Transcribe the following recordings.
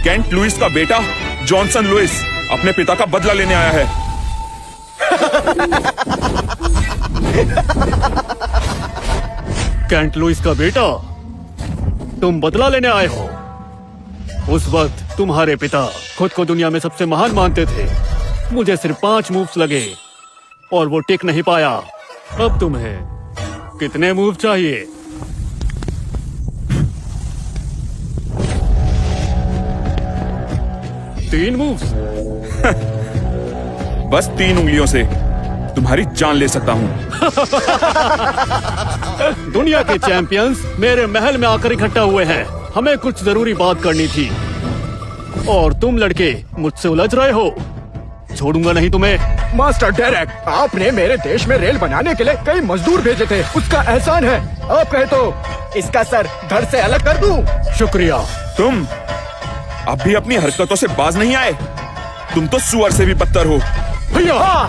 Kent Louis का बेटा Johnson Louis अपने पिता का बदला लेने आया है। केंट लुइस का बेटा, तुम बदला लेने आए हो? उस वक्त तुम्हारे पिता खुद को दुनिया में सबसे महान मानते थे। मुझे सिर्फ 5 मूव्स लगे और वो टिक नहीं पाया। अब तुम्हें कितने मूव चाहिए? 3 मूव्स? बस 3 उंगलियों से तुम्हारी जान ले सकता हूँ। दुनिया के चैंपियंस मेरे महल में आकर इकट्ठा हुए हैं। हमें कुछ जरूरी बात करनी थी और तुम लड़के मुझसे उलझ रहे हो। छोड़ूंगा नहीं तुम्हें। मास्टर डेरेक, आपने मेरे देश में रेल बनाने के लिए कई मजदूर भेजे थे, उसका एहसान है। आप कहे तो इसका सर धड़ से अलग कर दूं? शुक्रिया। तुम अब भी अपनी हरकतों से बाज नहीं आए। तुम तो सुअर से भी बदतर हो। भैया,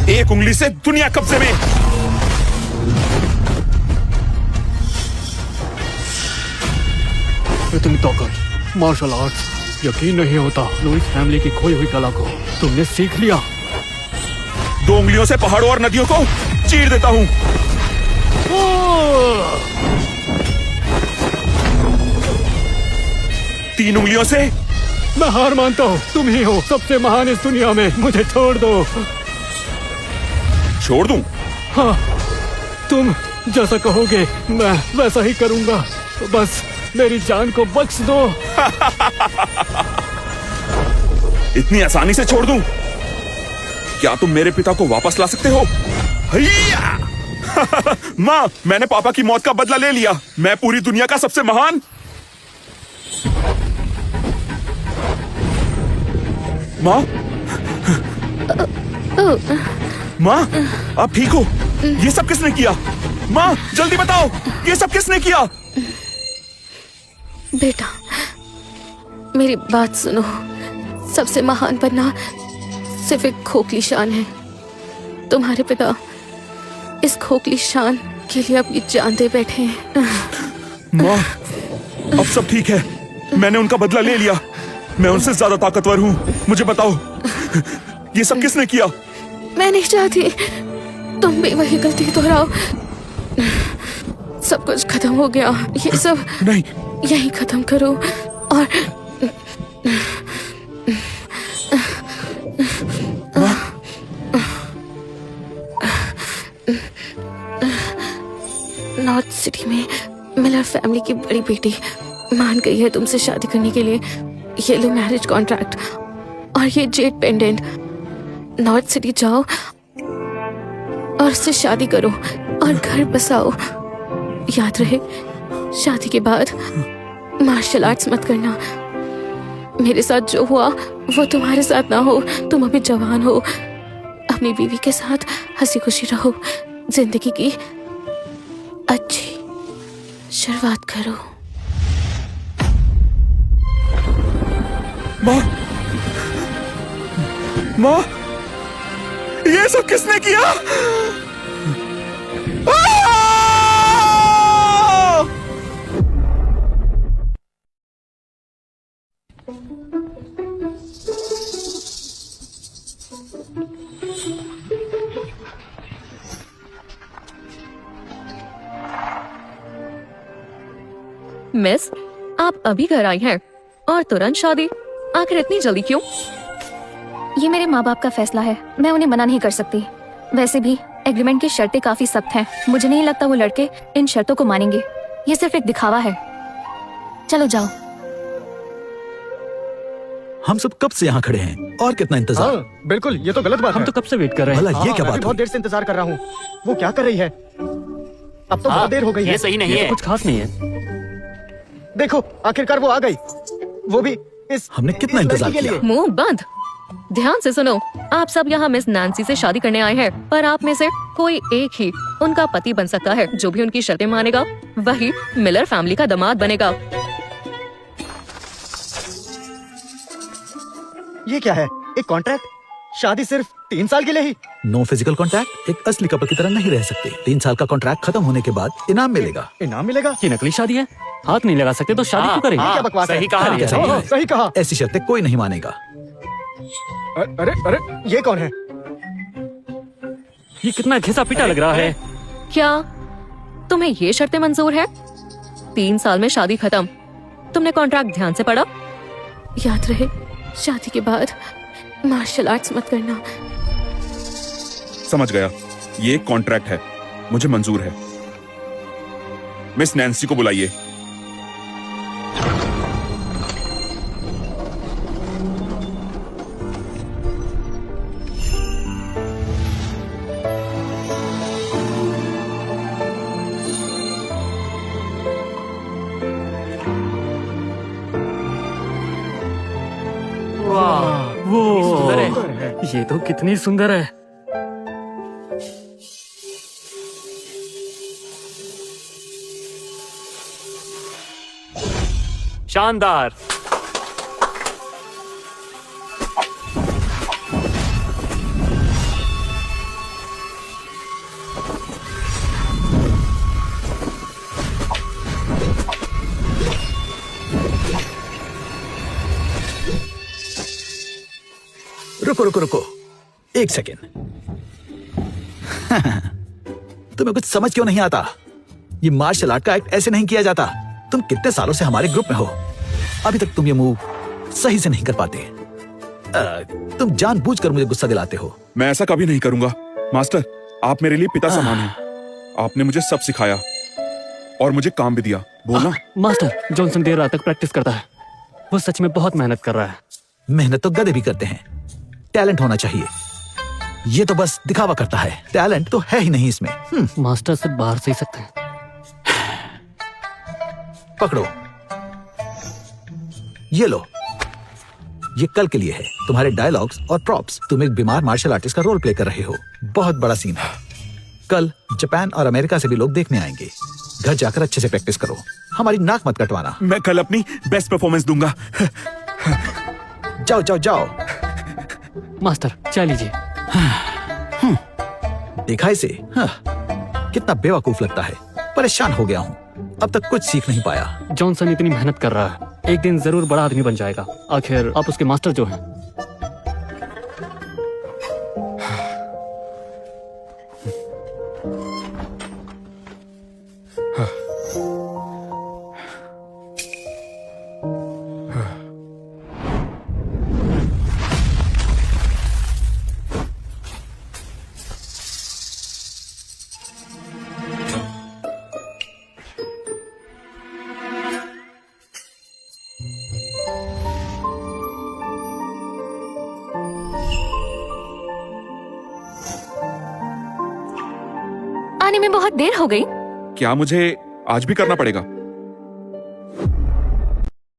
एक उंगली से दुनिया कब्जे में। इतनी ताकत, मार्शल आर्ट्स, यकीन नहीं होता। लुइस फैमिली की खोई हुई कला को तुमने सीख लिया। 2 उंगलियों से पहाड़ों और नदियों को चीर देता हूँ। 3 उंगलियों से। मैं हार मानता हूँ। तुम ही हो सबसे महान इस दुनिया में। मुझे छोड़ दो। छोड़ दूं? हाँ, तुम जैसा कहोगे मैं वैसा ही करूंगा। बस मेरी जान को बख्श दो। इतनी आसानी से छोड़ दूं? क्या तुम मेरे पिता को वापस ला सकते हो? हैया! माँ, मैंने पापा की मौत का बदला ले लिया। मैं पूरी दुनिया का सबसे महान। माँ, माँ, आप ठीक हो? ये सब किसने किया? माँ, जल्दी बताओ, ये सब किसने किया? बेटा, मेरी बात सुनो। सबसे महान बनना सिर्फ एक खोखली शान है। तुम्हारे पिता इस खोखली शान के लिए अपनी जान दे बैठे हैं। माँ, अब सब ठीक है। मैंने उनका बदला ले लिया। मैं उनसे ज्यादा ताकतवर हूँ। मुझे बताओ, ये सब किसने किया? मैं नहीं चाहती तुम भी वही गलती दोहराओ। सब कुछ खत्म हो गया। ये सब नहीं, यही खत्म करो और नॉर्थ सिटी में मिलर फैमिली की बड़ी बेटी मान गई है तुमसे शादी करने के लिए। ये लो मैरिज कॉन्ट्रैक्ट और ये जेड पेंडेंट। नॉर्थ सिटी जाओ और उससे शादी करो और घर बसाओ। याद रहे, शादी के बाद मार्शल आर्ट्स मत करना। मेरे साथ जो हुआ वो तुम्हारे साथ ना हो। तुम अभी जवान हो। अपनी बीवी के साथ हंसी खुशी रहो। जिंदगी की अच्छी शुरुआत करो। माँ, माँ, ये सब किसने किया? मिस, आप अभी घर आई हैं और तुरंत शादी? आखिर इतनी जल्दी क्यों? ये मेरे माँ बाप का फैसला है। मैं उन्हें मना नहीं कर सकती। वैसे भी एग्रीमेंट की शर्तें काफी सख्त हैं। मुझे नहीं लगता वो लड़के इन शर्तों को मानेंगे। ये सिर्फ एक दिखावा है। चलो जाओ। हम सब कब से यहाँ खड़े हैं और कितना इंतजार? हाँ, बिल्कुल, ये तो गलत बात हम है। तो कब से वेट कर रहे हैं। भला ये क्या मैं भी बात बहुत हुई? देर से इंतजार कर रहा हूँ। वो क्या कर रही है? अब तो बहुत देर हो गई है। ये सही नहीं ये है। तो कुछ खास नहीं है। देखो आखिरकार वो आ गई, वो भी इस हमने कितना इस इंतजार लड़की के किया। लिए। मुंह बंद। ध्यान से सुनो, आप सब यहाँ मिस नैन्सी से शादी करने आए हैं, पर आप में से कोई एक ही उनका पति बन सकता है। जो भी उनकी शर्तें मानेगा वही मिलर फैमिली का दामाद बनेगा। ये क्या है, एक कॉन्ट्रैक्ट? शादी सिर्फ 3 साल के लिए ही? नो फिजिकल कॉन्ट्रैक्ट एक असली कपल की तरह नहीं रह सकते। 3 साल का कॉन्ट्रैक्ट खत्म होने के बाद इनाम मिलेगा। इनाम मिलेगा? ये नकली शादी है, हाथ नहीं लगा सकते तो शादी क्यों करेंगे? ये क्या बकवास है? सही कहा हाँ, भैया। सही ओह, है। सही कहा। ऐसी शर्तें कोई नहीं मानेगा। अरे अरे ये कौन है? ये कितना घिसा पिटा लग रहा है। क्या तुम्हें ये शर्तें मंजूर है? 3 साल में शादी खत्म। तुमने कॉन्ट्रैक्ट ध्यान से पढ़ा? याद रहे, शादी के बाद मार्शल आर्ट्स मत करना। समझ गया, ये एक कॉन्ट्रैक्ट है, मुझे मंजूर है। मिस नैन्सी को बुलाइए। वो सुंदर है। ये तो कितनी सुंदर है। शानदार। रुको रुको रुको, एक सेकेंड। तुम्हें कुछ समझ क्यों नहीं आता? ये मार्शल आर्ट का एक्ट ऐसे नहीं किया जाता। तुम कितने सालों से हमारे ग्रुप में हो, अभी तक तुम ये मूव सही से नहीं कर पाते। तुम जानबूझकर मुझे गुस्सा दिलाते हो। मैं ऐसा कभी नहीं करूंगा मास्टर, आप मेरे लिए पिता समान हैं। आपने मुझे सब सिखाया और मुझे काम भी दिया। बोलना। मास्टर, जॉनसन देर रात तक प्रैक्टिस करता है। वो सच में बहुत मेहनत कर रहा है। मेहनत तो गधे भी करते हैं, टैलेंट होना चाहिए। ये तो बस दिखावा करता है, टैलेंट तो है ही नहीं इसमें। मास्टर से बाहर से ही सकते हैं। पकड़ो, ये लो, ये कल के लिए है। तुम्हारे डायलॉग्स और प्रॉप्स। तुम एक बीमार मार्शल आर्टिस्ट का रोल प्ले कर रहे हो। बहुत बड़ा सीन है। कल जापान और अमेरिका से भी लोग देखने आएंगे। घर जाकर अच्छे से प्रैक्टिस करो, हमारी नाक मत कटवाना। मैं कल अपनी बेस्ट परफॉर्मेंस दूंगा। जाओ जाओ जाओ। मास्टर चाय लीजिए। देखा इसे? कितना बेवकूफ लगता है। परेशान हो गया हूँ, अब तक कुछ सीख नहीं पाया। जॉनसन इतनी मेहनत कर रहा है, एक दिन जरूर बड़ा आदमी बन जाएगा। आखिर आप उसके मास्टर जो हैं। आने में बहुत देर हो गई। क्या मुझे आज भी करना पड़ेगा?